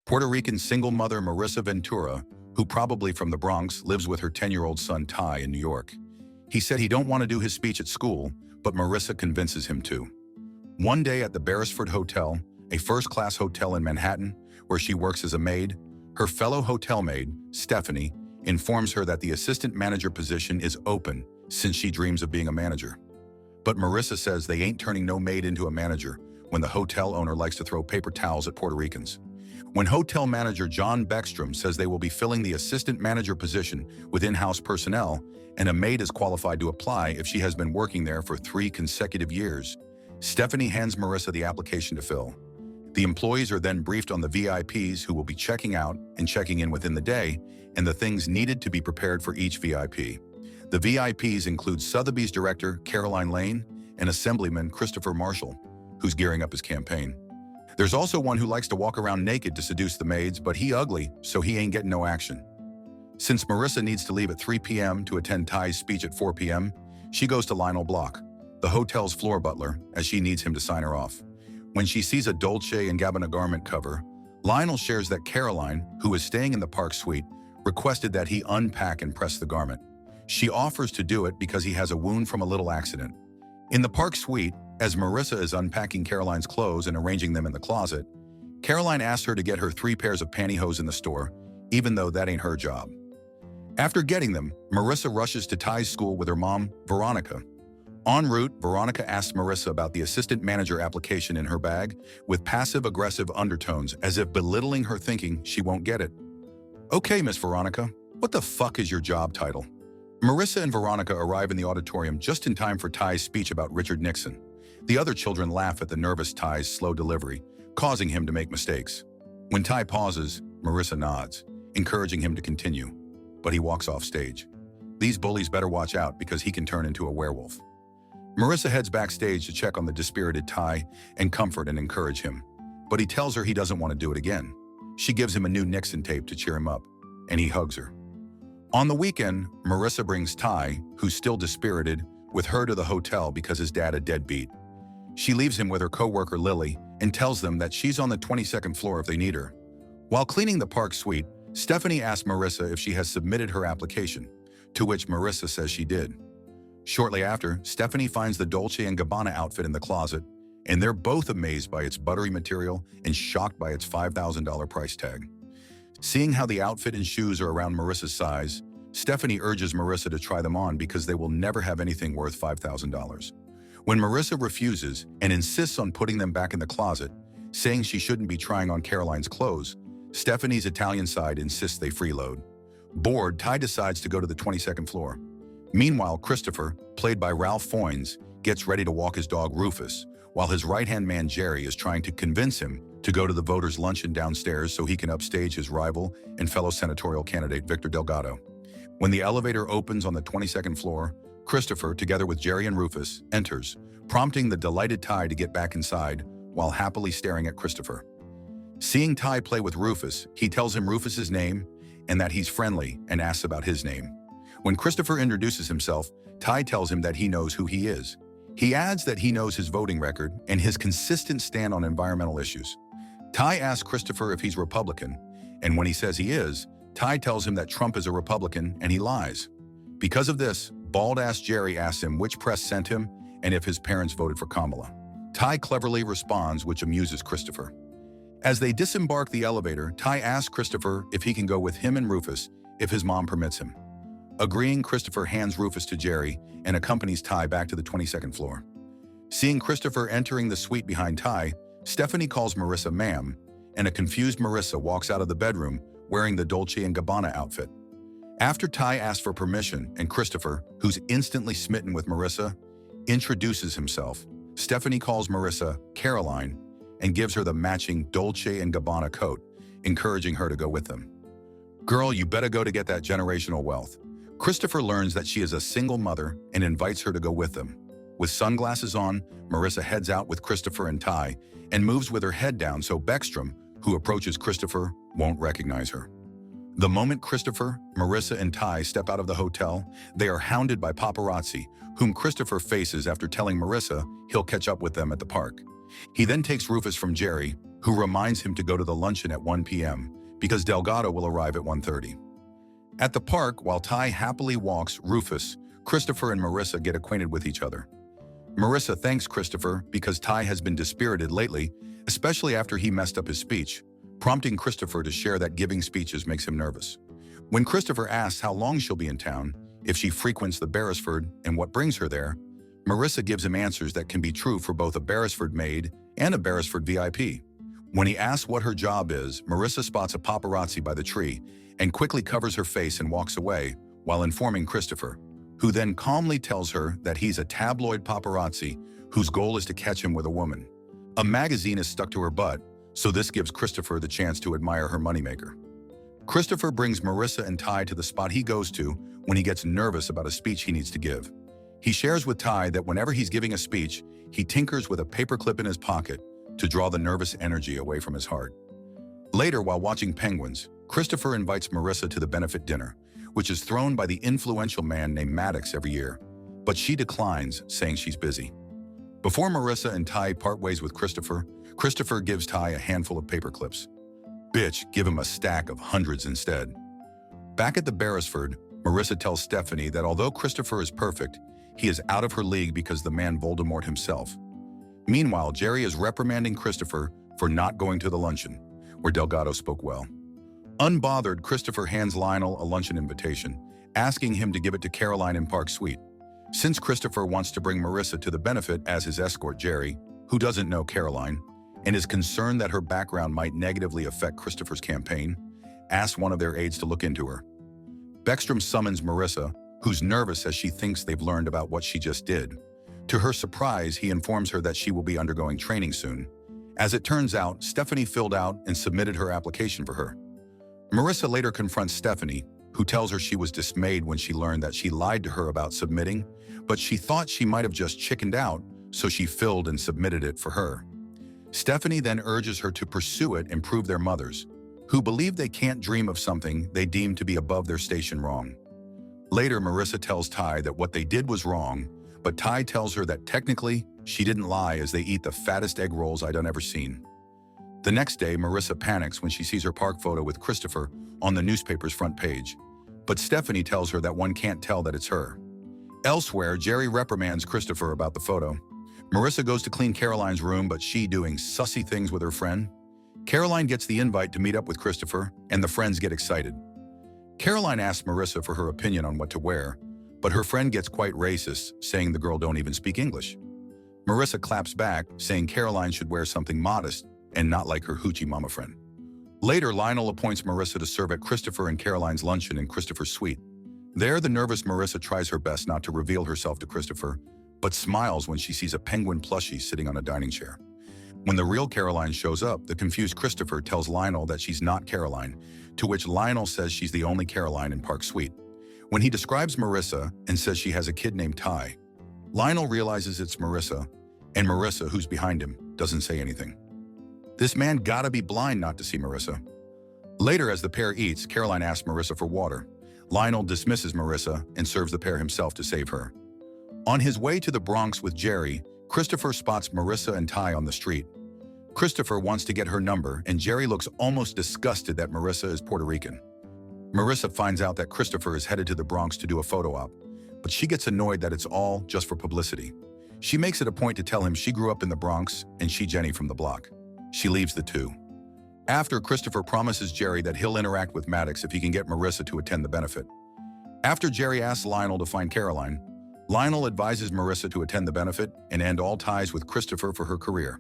Puerto Rican single mother Marisa Ventura, who probably from the Bronx, lives with her 10-year-old son Ty in New York. He said he don't want to do his speech at school, but Marisa convinces him to. One day at the Beresford Hotel, a first-class hotel in Manhattan, where she works as a maid, her fellow hotel maid, Stephanie, informs her that the assistant manager position is open since she dreams of being a manager. But Marisa says they ain't turning no maid into a manager when the hotel owner likes to throw paper towels at Puerto Ricans. When hotel manager John Beckstrom says they will be filling the assistant manager position with in-house personnel, and a maid is qualified to apply if she has been working there for 3 consecutive years, Stephanie hands Marisa the application to fill. The employees are then briefed on the VIPs who will be checking out and checking in within the day, and the things needed to be prepared for each VIP. The VIPs include Sotheby's director Caroline Lane and Assemblyman Christopher Marshall, who's gearing up his campaign. There's also one who likes to walk around naked to seduce the maids, but he ugly, so he ain't getting no action. Since Marisa needs to leave at 3 p.m. to attend Ty's speech at 4 p.m., she goes to Lionel Block, the hotel's floor butler, as she needs him to sign her off. When she sees a Dolce & Gabbana garment cover, Lionel shares that Caroline, who is staying in the Park Suite, requested that he unpack and press the garment. She offers to do it because he has a wound from a little accident. In the Park Suite, as Marisa is unpacking Caroline's clothes and arranging them in the closet, Caroline asks her to get her 3 pairs of pantyhose in the store, even though that ain't her job. After getting them, Marisa rushes to Ty's school with her mom, Veronica. En route, Veronica asks Marisa about the assistant manager application in her bag, with passive-aggressive undertones as if belittling her, thinking she won't get it. "Okay, Miss Veronica, what the fuck is your job title?" Marisa and Veronica arrive in the auditorium just in time for Ty's speech about Richard Nixon. The other children laugh at the nervous Ty's slow delivery, causing him to make mistakes. When Ty pauses, Marisa nods, encouraging him to continue, but he walks off stage. These bullies better watch out because he can turn into a werewolf. Marisa heads backstage to check on the dispirited Ty and comfort and encourage him, but he tells her he doesn't want to do it again. She gives him a new Nixon tape to cheer him up, and he hugs her. On the weekend, Marisa brings Ty, who's still dispirited, with her to the hotel because his dad a deadbeat. She leaves him with her co-worker Lily and tells them that she's on the 22nd floor if they need her. While cleaning the Park Suite, Stephanie asks Marisa if she has submitted her application, to which Marisa says she did. Shortly after, Stephanie finds the Dolce & Gabbana outfit in the closet, and they're both amazed by its buttery material and shocked by its $5,000 price tag. Seeing how the outfit and shoes are around Marissa's size, Stephanie urges Marisa to try them on because they will never have anything worth $5,000. When Marisa refuses and insists on putting them back in the closet, saying she shouldn't be trying on Caroline's clothes, Stephanie's Italian side insists they freeload. Bored, Ty decides to go to the 22nd floor. Meanwhile, Christopher, played by Ralph Fiennes, gets ready to walk his dog Rufus, while his right-hand man Jerry is trying to convince him to go to the voters' luncheon downstairs so he can upstage his rival and fellow senatorial candidate Victor Delgado. When the elevator opens on the 22nd floor, Christopher, together with Jerry and Rufus, enters, prompting the delighted Ty to get back inside while happily staring at Christopher. Seeing Ty play with Rufus, he tells him Rufus's name and that he's friendly and asks about his name. When Christopher introduces himself, Ty tells him that he knows who he is. He adds that he knows his voting record and his consistent stand on environmental issues. Ty asks Christopher if he's Republican, and when he says he is, Ty tells him that Trump is a Republican and he lies. Because of this, bald-ass Jerry asks him which press sent him and if his parents voted for Kamala. Ty cleverly responds, which amuses Christopher. As they disembark the elevator, Ty asks Christopher if he can go with him and Rufus if his mom permits him. Agreeing, Christopher hands Rufus to Jerry and accompanies Ty back to the 22nd floor. Seeing Christopher entering the suite behind Ty, Stephanie calls Marisa ma'am, and a confused Marisa walks out of the bedroom wearing the Dolce & Gabbana outfit. After Ty asks for permission and Christopher, who's instantly smitten with Marisa, introduces himself, Stephanie calls Marisa Caroline and gives her the matching Dolce & Gabbana coat, encouraging her to go with them. "Girl, you better go to get that generational wealth." Christopher learns that she is a single mother and invites her to go with them. With sunglasses on, Marisa heads out with Christopher and Ty and moves with her head down so Beckstrom, who approaches Christopher, won't recognize her. The moment Christopher, Marisa, and Ty step out of the hotel, they are hounded by paparazzi, whom Christopher faces after telling Marisa he'll catch up with them at the park. He then takes Rufus from Jerry, who reminds him to go to the luncheon at 1 p.m. because Delgado will arrive at 1:30. At the park, while Ty happily walks Rufus, Christopher and Marisa get acquainted with each other. Marisa thanks Christopher because Ty has been dispirited lately, especially after he messed up his speech, prompting Christopher to share that giving speeches makes him nervous. When Christopher asks how long she'll be in town, if she frequents the Beresford, and what brings her there, Marisa gives him answers that can be true for both a Beresford maid and a Beresford VIP. When he asks what her job is, Marisa spots a paparazzi by the tree and quickly covers her face and walks away while informing Christopher, who then calmly tells her that he's a tabloid paparazzi whose goal is to catch him with a woman. A magazine is stuck to her butt, so this gives Christopher the chance to admire her moneymaker. Christopher brings Marisa and Ty to the spot he goes to when he gets nervous about a speech he needs to give. He shares with Ty that whenever he's giving a speech, he tinkers with a paperclip in his pocket to draw the nervous energy away from his heart. Later, while watching Penguins, Christopher invites Marisa to the benefit dinner, which is thrown by the influential man named Maddox every year, but she declines, saying she's busy. Before Marisa and Ty part ways with Christopher, Christopher gives Ty a handful of paperclips. Bitch, give him a stack of hundreds instead. Back at the Beresford, Marisa tells Stephanie that although Christopher is perfect, he is out of her league because the man Voldemort himself. Meanwhile, Jerry is reprimanding Christopher for not going to the luncheon, where Delgado spoke well. Unbothered, Christopher hands Lionel a luncheon invitation, asking him to give it to Caroline in Park Suite. Since Christopher wants to bring Marisa to the benefit as his escort, Jerry, who doesn't know Caroline, and is concerned that her background might negatively affect Christopher's campaign, asks one of their aides to look into her. Beckstrom summons Marisa, who's nervous as she thinks they've learned about what she just did. To her surprise, he informs her that she will be undergoing training soon. As it turns out, Stephanie filled out and submitted her application for her. Marisa later confronts Stephanie, who tells her she was dismayed when she learned that she lied to her about submitting, but she thought she might have just chickened out, so she filled and submitted it for her. Stephanie then urges her to pursue it and prove their mothers, who believe they can't dream of something they deem to be above their station, wrong. Later, Marisa tells Ty that what they did was wrong, but Ty tells her that technically, she didn't lie as they eat the fattest egg rolls I'd ever seen. The next day, Marisa panics when she sees her park photo with Christopher on the newspaper's front page, but Stephanie tells her that one can't tell that it's her. Elsewhere, Jerry reprimands Christopher about the photo. Marisa goes to clean Caroline's room, but she doing sussy things with her friend. Caroline gets the invite to meet up with Christopher, and the friends get excited. Caroline asks Marisa for her opinion on what to wear, but her friend gets quite racist, saying the girl don't even speak English. Marisa claps back, saying Caroline should wear something modest and not like her hoochie mama friend. Later, Lionel appoints Marisa to serve at Christopher and Caroline's luncheon in Christopher's suite. There, the nervous Marisa tries her best not to reveal herself to Christopher, but smiles when she sees a penguin plushie sitting on a dining chair. When the real Caroline shows up, the confused Christopher tells Lionel that she's not Caroline, to which Lionel says she's the only Caroline in Park Suite. When he describes Marisa and says she has a kid named Ty, Lionel realizes it's Marisa, and Marisa, who's behind him, doesn't say anything. This man gotta be blind not to see Marisa. Later, as the pair eats, Caroline asks Marisa for water. Lionel dismisses Marisa and serves the pair himself to save her. On his way to the Bronx with Jerry, Christopher spots Marisa and Ty on the street. Christopher wants to get her number, and Jerry looks almost disgusted that Marisa is Puerto Rican. Marisa finds out that Christopher is headed to the Bronx to do a photo op, but she gets annoyed that it's all just for publicity. She makes it a point to tell him she grew up in the Bronx and she Jenny from the block. She leaves the two. After, Christopher promises Jerry that he'll interact with Maddox if he can get Marisa to attend the benefit. After Jerry asks Lionel to find Caroline, Lionel advises Marisa to attend the benefit and end all ties with Christopher for her career.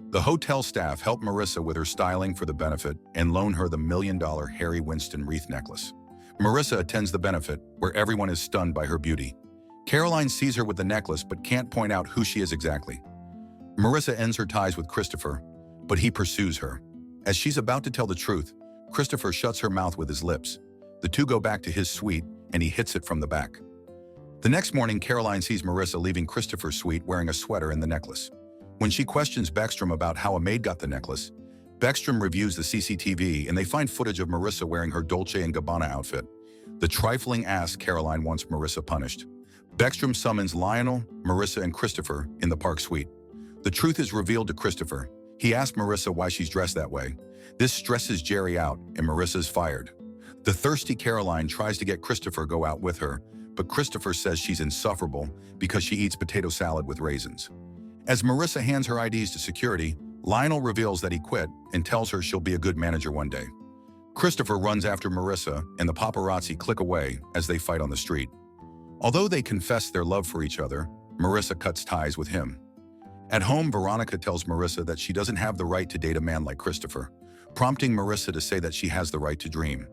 The hotel staff help Marisa with her styling for the benefit and loan her the $1 million Harry Winston wreath necklace. Marisa attends the benefit, where everyone is stunned by her beauty. Caroline sees her with the necklace but can't point out who she is exactly. Marisa ends her ties with Christopher, but he pursues her. As she's about to tell the truth, Christopher shuts her mouth with his lips. The two go back to his suite, and he hits it from the back. The next morning, Caroline sees Marisa leaving Christopher's suite wearing a sweater and the necklace. When she questions Beckstrom about how a maid got the necklace, Beckstrom reviews the CCTV and they find footage of Marisa wearing her Dolce & Gabbana outfit. The trifling ass Caroline wants Marisa punished. Beckstrom summons Lionel, Marisa, and Christopher in the Park Suite. The truth is revealed to Christopher. He asks Marisa why she's dressed that way. This stresses Jerry out, and Marissa's fired. The thirsty Caroline tries to get Christopher go out with her, but Christopher says she's insufferable because she eats potato salad with raisins. As Marisa hands her IDs to security, Lionel reveals that he quit and tells her she'll be a good manager one day. Christopher runs after Marisa, and the paparazzi click away as they fight on the street. Although they confess their love for each other, Marisa cuts ties with him. At home, Veronica tells Marisa that she doesn't have the right to date a man like Christopher, prompting Marisa to say that she has the right to dream.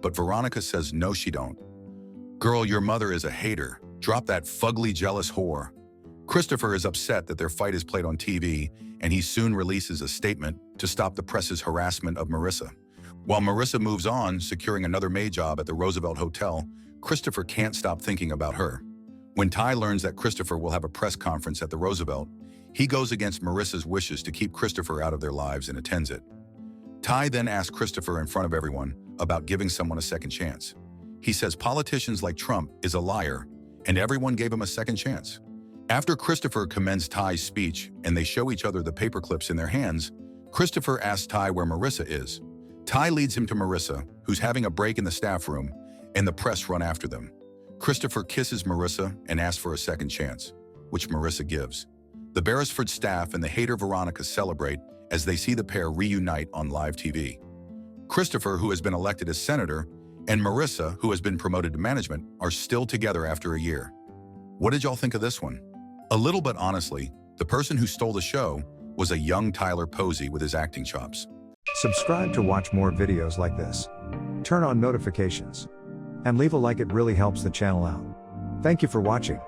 But Veronica says no, she don't. Girl, your mother is a hater. Drop that fugly, jealous whore. Christopher is upset that their fight is played on TV, and he soon releases a statement to stop the press's harassment of Marisa. While Marisa moves on, securing another maid job at the Roosevelt Hotel, Christopher can't stop thinking about her. When Ty learns that Christopher will have a press conference at the Roosevelt, he goes against Marissa's wishes to keep Christopher out of their lives and attends it. Ty then asks Christopher in front of everyone about giving someone a second chance. He says politicians like Trump is a liar, and everyone gave him a second chance. After Christopher commends Ty's speech and they show each other the paper clips in their hands, Christopher asks Ty where Marisa is. Ty leads him to Marisa, who's having a break in the staff room, and the press run after them. Christopher kisses Marisa and asks for a second chance, which Marisa gives. The Beresford staff and the hater Veronica celebrate as they see the pair reunite on live TV. Christopher, who has been elected as senator, and Marisa, who has been promoted to management, are still together after a year. What did y'all think of this one? A little, but honestly, the person who stole the show was a young Tyler Posey with his acting chops. Subscribe to watch more videos like this. Turn on notifications. And leave a like, it really helps the channel out. Thank you for watching.